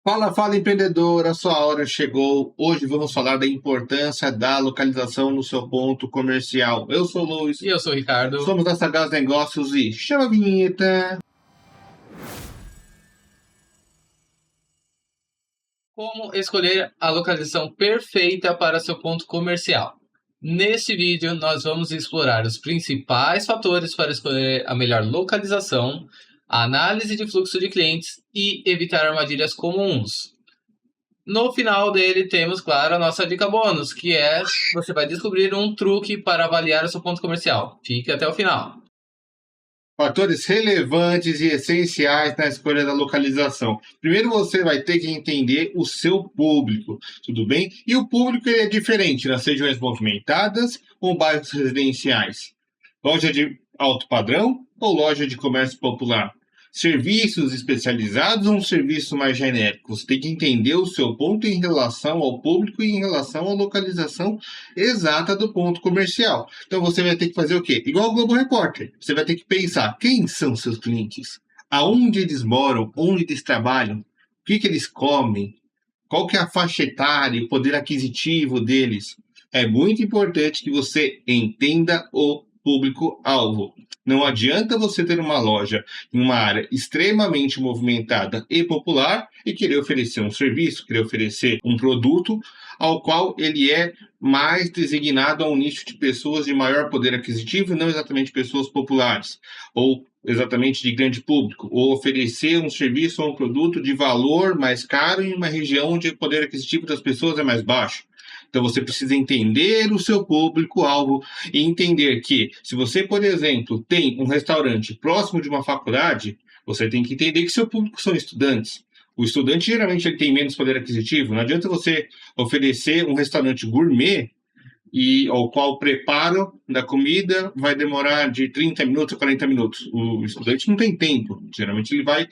Fala, fala empreendedor, a sua hora chegou. Hoje vamos falar da importância da localização no seu ponto comercial. Eu sou o Luiz, E eu sou o Ricardo. somos da Sagaz Negócios e chama a vinheta. Como escolher a localização perfeita para seu ponto comercial? Neste vídeo, nós vamos explorar os principais fatores para escolher a melhor localização, a análise de fluxo de clientes e evitar armadilhas comuns. No final dele, temos, claro, a nossa dica bônus, que é você vai descobrir um truque para avaliar o seu ponto comercial. Fique até o final. Fatores relevantes e essenciais na escolha da localização. Primeiro você vai ter que entender o seu público, tudo bem? E o público ele é diferente nas regiões movimentadas ou bairros residenciais. Loja de alto padrão ou loja de comércio popular? Serviços especializados ou um serviço mais genérico? Você tem que entender o seu ponto em relação ao público e em relação à localização exata do ponto comercial. Então você vai ter que fazer o quê? Igual o Globo Repórter. Você vai ter que pensar quem são seus clientes, aonde eles moram, onde eles trabalham, o que eles comem, qual que é a faixa etária, o poder aquisitivo deles. É muito importante que você entenda o público-alvo. Não adianta você ter uma loja em uma área extremamente movimentada e popular e querer oferecer um serviço, querer oferecer um produto ao qual ele é mais designado a um nicho de pessoas de maior poder aquisitivo e não exatamente pessoas populares, ou exatamente de grande público, ou oferecer um serviço ou um produto de valor mais caro em uma região onde o poder aquisitivo das pessoas é mais baixo. Então você precisa entender o seu público-alvo e entender que se você, por exemplo, tem um restaurante próximo de uma faculdade, você tem que entender que seu público são estudantes. O estudante geralmente ele tem menos poder aquisitivo. Não adianta você oferecer um restaurante gourmet e ao qual o preparo da comida vai demorar de 30 minutos a 40 minutos. O estudante não tem tempo. Geralmente ele vai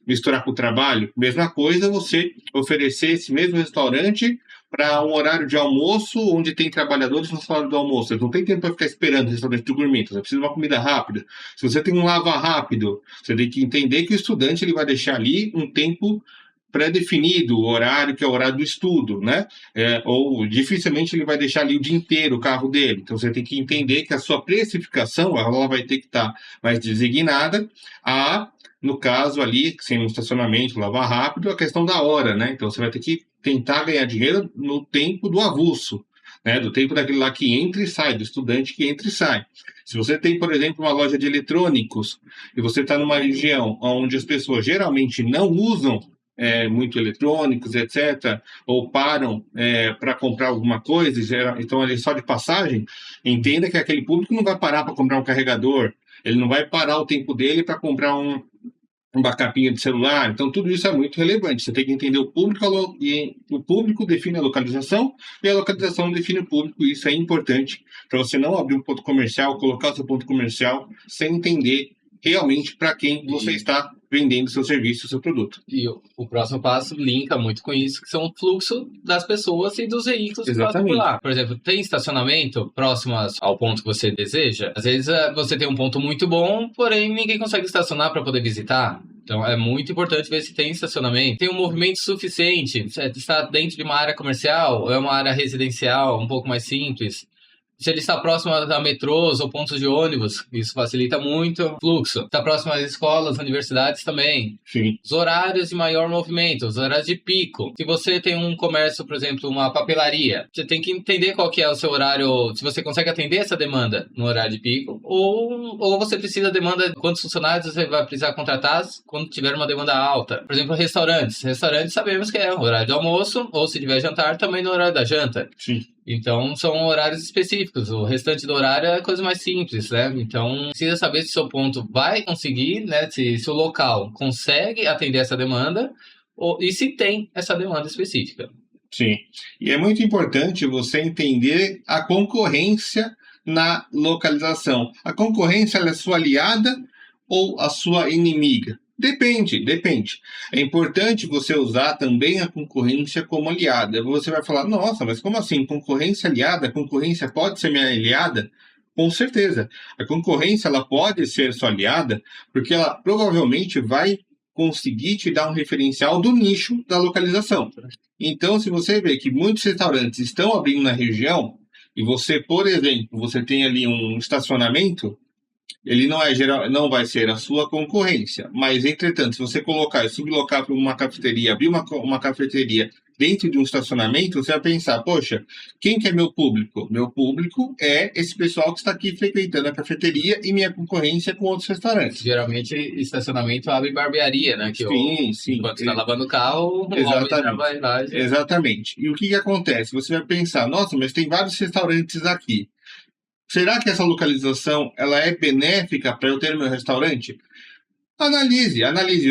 misturar com o trabalho. Mesma coisa você oferecer esse mesmo restaurante para um horário de almoço onde tem trabalhadores na sala do almoço. Eles não tem tempo para ficar esperando o restaurante do gourmet. Você precisa de uma comida rápida. Se você tem um lava rápido, você tem que entender que o estudante ele vai deixar ali um tempo pré-definido, o horário que é o horário do estudo, né? Ou dificilmente ele vai deixar ali o dia inteiro o carro dele. Então você tem que entender que a sua precificação ela vai ter que estar mais designada a, no caso ali, sem um estacionamento, lavar rápido, a questão da hora, né? Então você vai ter que tentar ganhar dinheiro no tempo do avulso, né? Do tempo daquele lá que entra e sai, do estudante que entra e sai. Se você tem, por exemplo, uma loja de eletrônicos e você está numa região onde as pessoas geralmente não usam muito eletrônicos, etc., ou param para comprar alguma coisa, então ele só de passagem, entenda que aquele público não vai parar para comprar um carregador, ele não vai parar o tempo dele para comprar uma capinha de celular. Então tudo isso é muito relevante. Você tem que entender o público e o público define a localização e a localização define o público. E isso é importante para você não abrir um ponto comercial, colocar o seu ponto comercial sem entender realmente para quem você está vendendo seu serviço, seu produto. E o próximo passo linka muito com isso, que são o fluxo das pessoas e dos veículos que passam por lá. Por exemplo, tem estacionamento próximo ao ponto que você deseja? Às vezes você tem um ponto muito bom, porém ninguém consegue estacionar para poder visitar. Então é muito importante ver se tem estacionamento. Tem um movimento suficiente? Está dentro de uma área comercial ou é uma área residencial, um pouco mais simples? Se ele está próximo a metrôs ou pontos de ônibus, isso facilita muito o fluxo. Está próximo às escolas, universidades também. Sim. Os horários de maior movimento, os horários de pico. Se você tem um comércio, por exemplo, uma papelaria, você tem que entender qual que é o seu horário, se você consegue atender essa demanda no horário de pico, ou você precisa de demanda, quantos funcionários você vai precisar contratar quando tiver uma demanda alta. Por exemplo, restaurantes. Restaurantes sabemos que é o horário do almoço, ou se tiver jantar, também no horário da janta. Sim. Então, são horários específicos. O restante do horário é coisa mais simples, né? Então, precisa saber se o seu ponto vai conseguir, né? Se o local consegue atender essa demanda e se tem essa demanda específica. Sim. E é muito importante você entender a concorrência na localização. A concorrência ela é sua aliada ou a sua inimiga? Depende. É importante você usar também a concorrência como aliada. Você vai falar, nossa, mas como assim? Concorrência aliada? A concorrência pode ser minha aliada? Com certeza. A concorrência ela pode ser sua aliada porque ela provavelmente vai conseguir te dar um referencial do nicho da localização. Então, se você vê que muitos restaurantes estão abrindo na região, e você, por exemplo, você tem ali um estacionamento, ele não vai ser a sua concorrência. Mas, entretanto, se você colocar e sublocar para uma cafeteria, abrir uma cafeteria dentro de um estacionamento, você vai pensar, poxa, quem que é meu público? Meu público é esse pessoal que está aqui frequentando a cafeteria e minha concorrência é com outros restaurantes. Geralmente, estacionamento abre barbearia, né? Que Sim. Enquanto está lavando o carro, o homem já vai lá. Exatamente. E o que acontece? Você vai pensar, nossa, mas tem vários restaurantes aqui. Será que essa localização ela é benéfica para eu ter meu restaurante? Analise.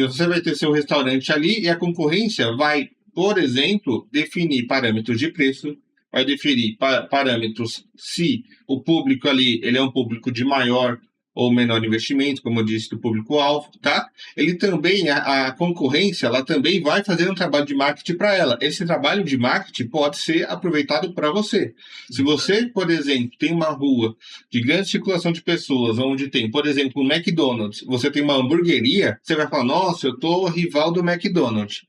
Você vai ter seu restaurante ali e a concorrência vai, por exemplo, definir parâmetros de preço, vai definir parâmetros se o público ali ele é um público de maior ou menor investimento, como eu disse, do público-alvo, tá? Ele também, a concorrência, ela também vai fazer um trabalho de marketing para ela. Esse trabalho de marketing pode ser aproveitado para você. Se você, por exemplo, tem uma rua de grande circulação de pessoas, onde tem, por exemplo, um McDonald's, você tem uma hamburgueria, você vai falar, nossa, eu tô rival do McDonald's.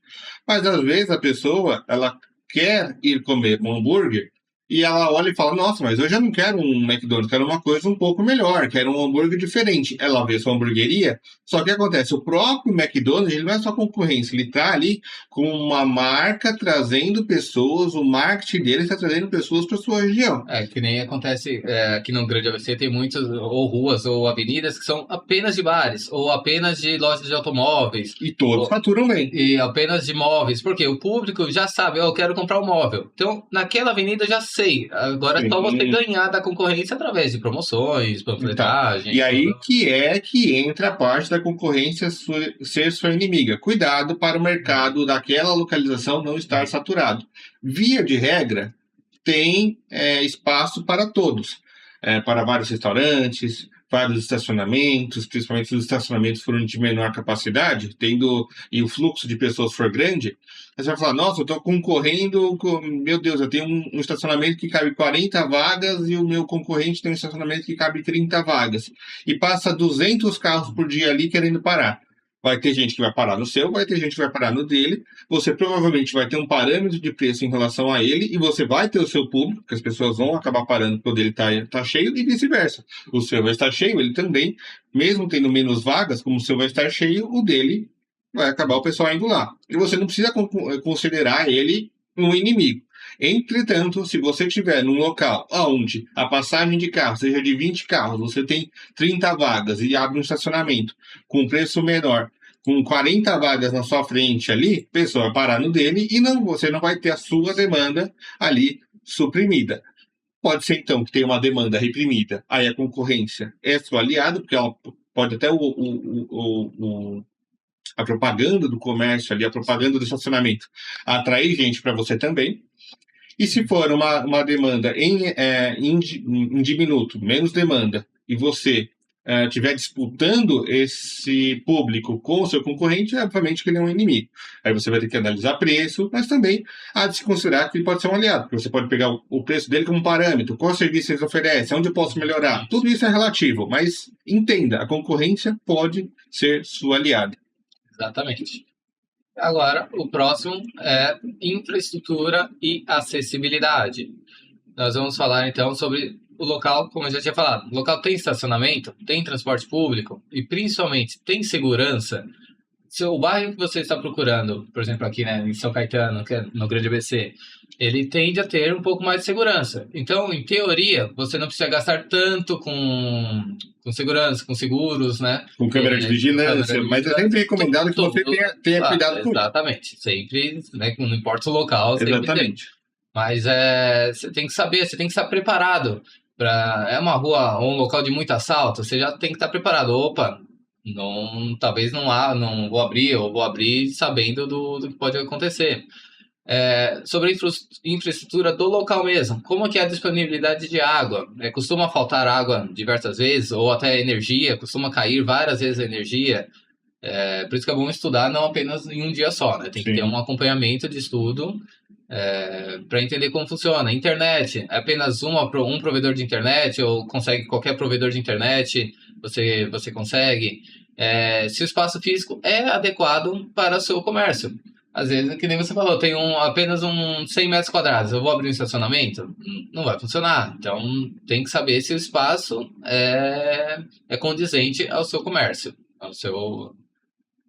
Mas, às vezes, a pessoa, ela quer ir comer um hambúrguer, e ela olha e fala, nossa, mas eu já não quero um McDonald's, quero uma coisa um pouco melhor, quero um hambúrguer diferente. Ela vê sua hamburgueria, só que acontece, o próprio McDonald's, ele não é só concorrência, ele está ali com uma marca trazendo pessoas, o marketing dele está trazendo pessoas para sua região. Que nem acontece aqui no Grande ABC, tem muitas ou ruas ou avenidas que são apenas de bares, ou apenas de lojas de automóveis. E todos faturam bem. E apenas de móveis, porque o público já sabe, eu quero comprar um móvel. Então, naquela avenida eu já sei. Agora é só você ganhar da concorrência através de promoções, panfletagem. Então, e aí que entra a parte da concorrência ser sua inimiga. Cuidado para o mercado daquela localização não estar saturado. Via de regra, tem espaço para todos. Para vários restaurantes, vários estacionamentos, principalmente se os estacionamentos forem de menor capacidade, e o fluxo de pessoas for grande, você vai falar, nossa, eu estou concorrendo com... Meu Deus, eu tenho um estacionamento que cabe 40 vagas e o meu concorrente tem um estacionamento que cabe 30 vagas. E passa 200 carros por dia ali querendo parar. Vai ter gente que vai parar no seu, vai ter gente que vai parar no dele. Você provavelmente vai ter um parâmetro de preço em relação a ele e você vai ter o seu público, que as pessoas vão acabar parando porque o dele tá cheio e vice-versa. O seu vai estar cheio, ele também, mesmo tendo menos vagas, como o seu vai estar cheio, o dele vai acabar o pessoal indo lá. E você não precisa considerar ele um inimigo. Entretanto, se você estiver num local onde a passagem de carro seja de 20 carros, você tem 30 vagas e abre um estacionamento com preço menor, com 40 vagas na sua frente ali, a pessoa vai parar no dele e você não vai ter a sua demanda ali suprimida. Pode ser, então, que tenha uma demanda reprimida. Aí a concorrência é seu aliado, porque ela pode até a propaganda do comércio ali, a propaganda do estacionamento, atrair gente para você também. E se for uma demanda em diminuto, menos demanda, e você estiver disputando esse público com o seu concorrente, obviamente que ele é um inimigo. Aí você vai ter que analisar preço, mas também há de se considerar que ele pode ser um aliado, porque você pode pegar o preço dele como parâmetro, qual serviço ele oferece, onde eu posso melhorar. Tudo isso é relativo, mas entenda, a concorrência pode ser sua aliada. Exatamente. Agora, o próximo é infraestrutura e acessibilidade. Nós vamos falar, então, sobre o local, como eu já tinha falado. O local tem estacionamento, tem transporte público e, principalmente, tem segurança. Se o bairro que você está procurando, por exemplo, aqui em São Caetano, que é no Grande ABC, ele tende a ter um pouco mais de segurança. Então, em teoria, você não precisa gastar tanto com segurança, com seguros, né? Com câmera de vigilância, mas é sempre recomendado que você tenha cuidado com isso. Exatamente, sempre, né? Não importa o local. Exatamente. Mas você tem que saber, você tem que estar preparado. É uma rua ou um local de muito assalto, você já tem que estar preparado. Opa, talvez não vou abrir, ou vou abrir sabendo do que pode acontecer. Sobre a infraestrutura do local mesmo, como que é a disponibilidade de água? Costuma faltar água diversas vezes, ou até energia, costuma cair várias vezes a energia. Por isso que é bom estudar não apenas em um dia só, né? Tem que ter um acompanhamento de estudo para entender como funciona. Internet, é apenas um provedor de internet, ou consegue qualquer provedor de internet, você consegue. se o espaço físico é adequado para o seu comércio. Às vezes, que nem você falou, tem apenas 100 metros quadrados, eu vou abrir um estacionamento? Não vai funcionar. Então, tem que saber se o espaço é condizente ao seu comércio, ao seu...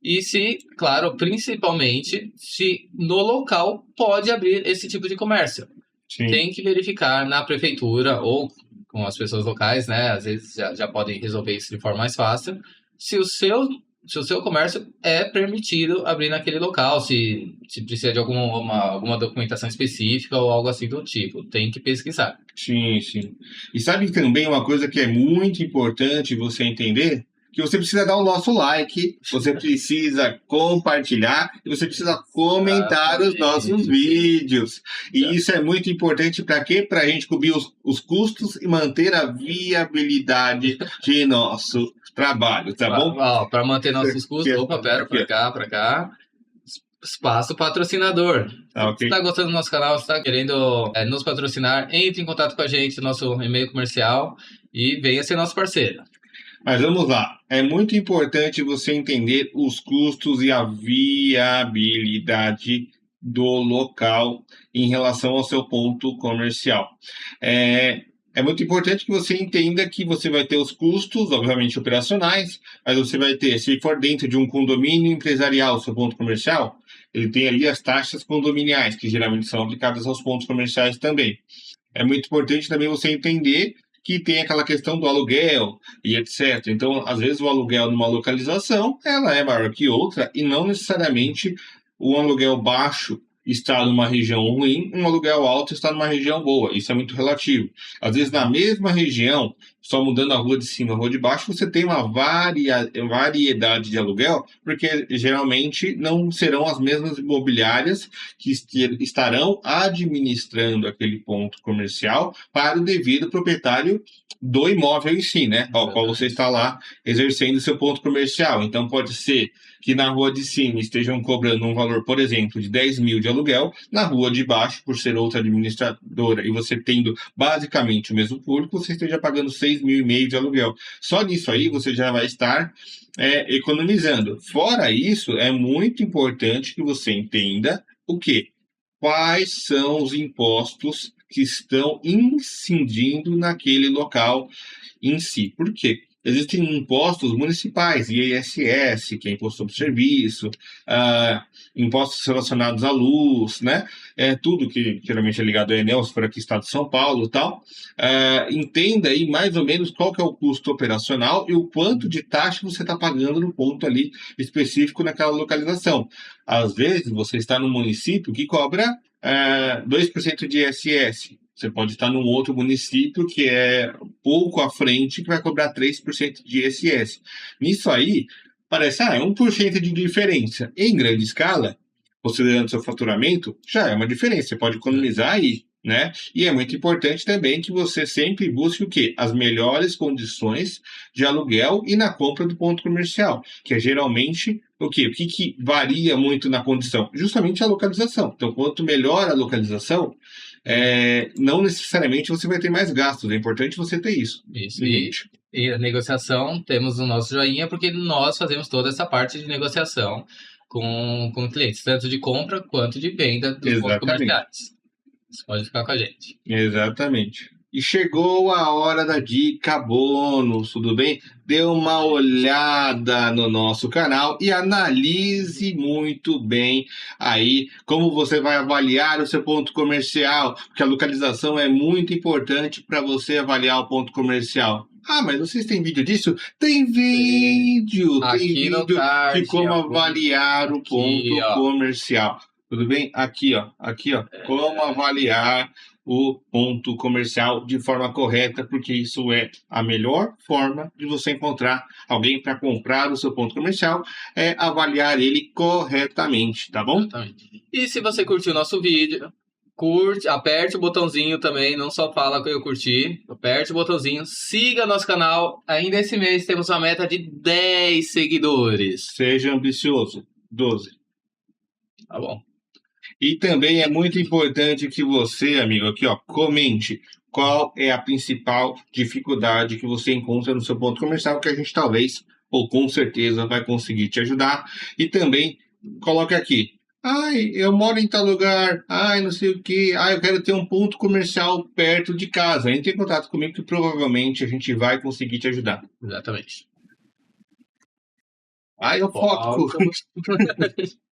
E se, claro, principalmente, se no local pode abrir esse tipo de comércio. Sim. Tem que verificar na prefeitura ou com as pessoas locais, né? Às vezes já podem resolver isso de forma mais fácil. Se o seu comércio é permitido abrir naquele local, se precisa de alguma documentação específica ou algo assim do tipo. Tem que pesquisar. Sim, sim. E sabe também uma coisa que é muito importante você entender? Que você precisa dar o nosso like, você precisa compartilhar e você precisa comentar os nossos vídeos. E isso é muito importante para quê? Para a gente cobrir os custos e manter a viabilidade de nosso trabalho, tá bom? Para manter nossos custos, para cá. Espaço patrocinador. Okay. Se está gostando do nosso canal, se está querendo nos patrocinar, entre em contato com a gente, nosso e-mail comercial e venha ser nosso parceiro. Mas vamos lá, é muito importante você entender os custos e a viabilidade do local em relação ao seu ponto comercial. É muito importante que você entenda que você vai ter os custos, obviamente operacionais, mas você vai ter, se for dentro de um condomínio empresarial, seu ponto comercial, ele tem ali as taxas condominiais, que geralmente são aplicadas aos pontos comerciais também. É muito importante também você entender que tem aquela questão do aluguel e etc. Então, às vezes, o aluguel numa localização, ela é maior que outra e não necessariamente o aluguel baixo está numa região ruim, um aluguel alto está numa região boa. Isso é muito relativo. Às vezes, na mesma região, só mudando a rua de cima e a rua de baixo, você tem uma variedade de aluguel, porque geralmente não serão as mesmas imobiliárias que estarão administrando aquele ponto comercial para o devido proprietário do imóvel em si, né? Ao qual você está lá exercendo seu ponto comercial. Então, pode ser que na rua de cima estejam cobrando um valor, por exemplo, de 10 mil de aluguel, na rua de baixo, por ser outra administradora, e você tendo basicamente o mesmo público, você esteja pagando 6,5 mil de aluguel. Só nisso aí você já vai estar economizando. Fora isso, é muito importante que você entenda o quê? Quais são os impostos que estão incidindo naquele local em si. Por quê? Existem impostos municipais, ISS, que é imposto sobre serviço, impostos relacionados à luz, né? Tudo que geralmente é ligado à Enel, se for aqui Estado de São Paulo e tal. Entenda aí mais ou menos qual que é o custo operacional e o quanto de taxa você está pagando no ponto ali específico naquela localização. Às vezes você está num município que cobra 2% de ISS. Você pode estar num outro município que é pouco à frente, que vai cobrar 3% de ISS. Nisso aí, parece, 1% de diferença. Em grande escala, considerando seu faturamento, já é uma diferença. Você pode economizar aí, né? E é muito importante também que você sempre busque o quê? As melhores condições de aluguel e na compra do ponto comercial, que é geralmente o quê? O que varia muito na condição? Justamente a localização. Então, quanto melhor a localização, não necessariamente você vai ter mais gastos. É importante você ter isso. E a negociação, temos o nosso joinha, porque nós fazemos toda essa parte de negociação com clientes, tanto de compra quanto de venda dos pontos comerciais. Você pode ficar com a gente. Exatamente. E chegou a hora da dica bônus, tudo bem? Dê uma olhada no nosso canal e analise muito bem aí como você vai avaliar o seu ponto comercial, porque a localização é muito importante para você avaliar o ponto comercial. Mas vocês têm vídeo disso? Tem vídeo! Tem vídeo de como avaliar o ponto comercial. Tudo bem? Aqui, ó. Como avaliar o ponto comercial de forma correta, porque isso é a melhor forma de você encontrar alguém para comprar o seu ponto comercial, é avaliar ele corretamente, tá bom? Exatamente. E se você curtiu o nosso vídeo, aperte o botãozinho também, não só fala que eu curti, aperte o botãozinho, siga nosso canal. Ainda esse mês temos uma meta de 10 seguidores. Seja ambicioso. 12. Tá bom. E também é muito importante que você, amigo, aqui, ó, comente qual é a principal dificuldade que você encontra no seu ponto comercial que a gente talvez ou com certeza vai conseguir te ajudar. E também coloque aqui: ai, eu moro em tal lugar, ai, não sei o que, ai, eu quero ter um ponto comercial perto de casa. Entre em contato comigo que provavelmente a gente vai conseguir te ajudar. Exatamente. Ai, eu foto.